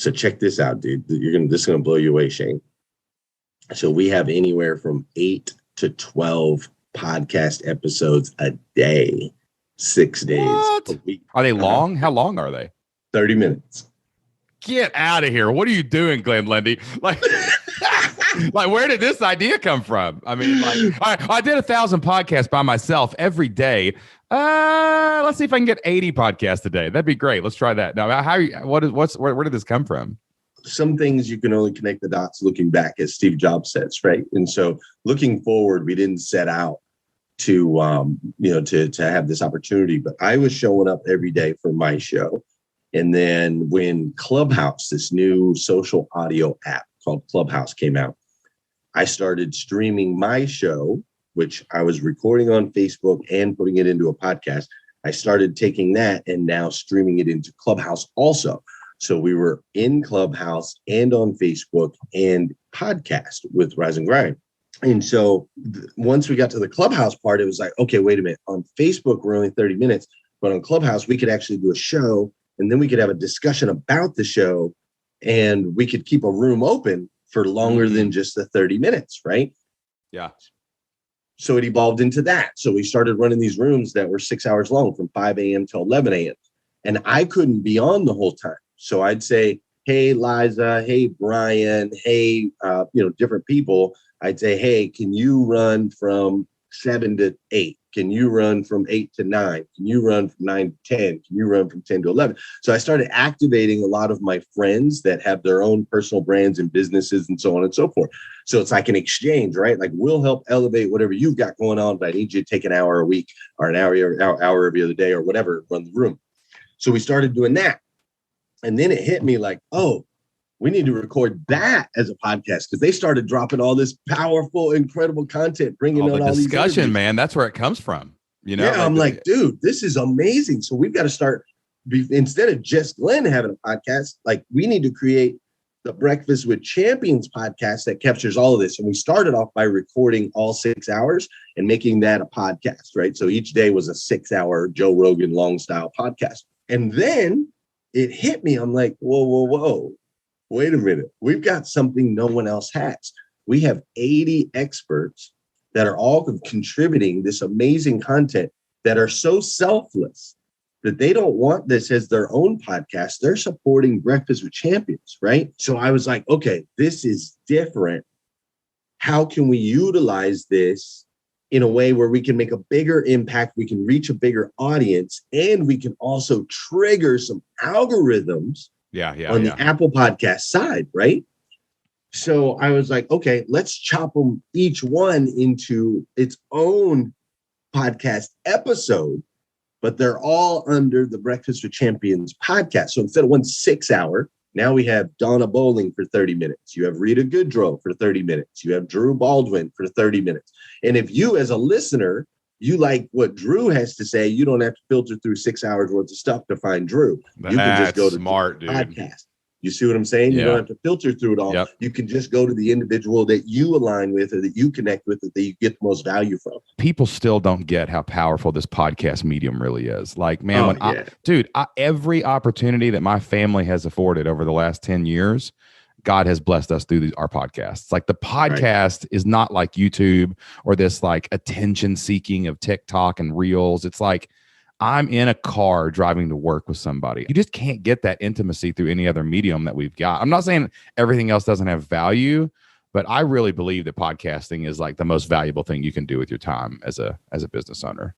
So check this out, dude. This is gonna blow you away, Shane. So we have anywhere from 8 to 12 podcast episodes a day, 6 days a week. Are they long? How long are they? 30 minutes. Get out of here. What are you doing, Glenn Lundy? Like, where did this idea come from? I mean, I did 1,000 podcasts by myself every day. Let's see if I can get 80 podcasts a day. That'd be great. Let's try that. Now, where did this come from? Some things you can only connect the dots looking back, as Steve Jobs says, right? And so looking forward, we didn't set out to have this opportunity, but I was showing up every day for my show. And then when Clubhouse, this new social audio app called Clubhouse, came out, I started streaming my show, which I was recording on Facebook and putting it into a podcast. I started taking that and now streaming it into Clubhouse also. So we were in Clubhouse and on Facebook and podcast with Rise and Grind. And so once we got to the Clubhouse part, it was like, okay, wait a minute. On Facebook, we're only 30 minutes, but on Clubhouse, we could actually do a show, and then we could have a discussion about the show, and we could keep a room open for longer than just the 30 minutes, right? Yeah. So it evolved into that. So we started running these rooms that were 6 hours long from 5 a.m. till 11 a.m. And I couldn't be on the whole time. So I'd say, hey, Liza, hey, Brian, hey, different people. I'd say, hey, can you run from 7 to 8? Can you run from 8 to 9? Can you run from 9 to 10? Can you run from 10 to 11? So I started activating a lot of my friends that have their own personal brands and businesses and so on and so forth. So it's like an exchange, right? Like, we'll help elevate whatever you've got going on, but I need you to take an hour a week or an hour every other day or whatever, run the room. So we started doing that. And then it hit me like, oh, we need to record that as a podcast, because they started dropping all this powerful, incredible content, bringing on all discussion, these man. That's where it comes from. Yeah, I'm like, dude, this is amazing. So we've got to start, instead of just Glenn having a podcast, like, we need to create the Breakfast with Champions podcast that captures all of this. And we started off by recording all 6 hours and making that a podcast, right? So each day was a 6-hour Joe Rogan long style podcast. And then it hit me. I'm like, whoa. Wait a minute. We've got something no one else has. We have 80 experts that are all contributing this amazing content that are so selfless that they don't want this as their own podcast. They're supporting Breakfast with Champions, right? So I was like, okay, this is different. How can we utilize this in a way where we can make a bigger impact, we can reach a bigger audience, and we can also trigger some algorithms on the Apple Podcast side, right? So I was like, okay, let's chop them each one into its own podcast episode, but they're all under the Breakfast with Champions podcast. So instead of 1 6-hour, now we have Donna Bowling for 30 minutes. You have Rita Goodrow for 30 minutes. You have Drew Baldwin for 30 minutes. And if you, as a listener, you like what Drew has to say, you don't have to filter through 6 hours worth of stuff to find Drew. You can just go to the podcast. You see what I'm saying? You don't have to filter through it all. Yep. You can just go to the individual that you align with or that you connect with, that you get the most value from. People still don't get how powerful this podcast medium really is. Like, man, every opportunity that my family has afforded over the last 10 years, God has blessed us through our podcasts. Like, the podcast is not like YouTube or this like attention seeking of TikTok and Reels. It's like, I'm in a car driving to work with somebody. You just can't get that intimacy through any other medium that we've got. I'm not saying everything else doesn't have value, but I really believe that podcasting is like the most valuable thing you can do with your time as a business owner.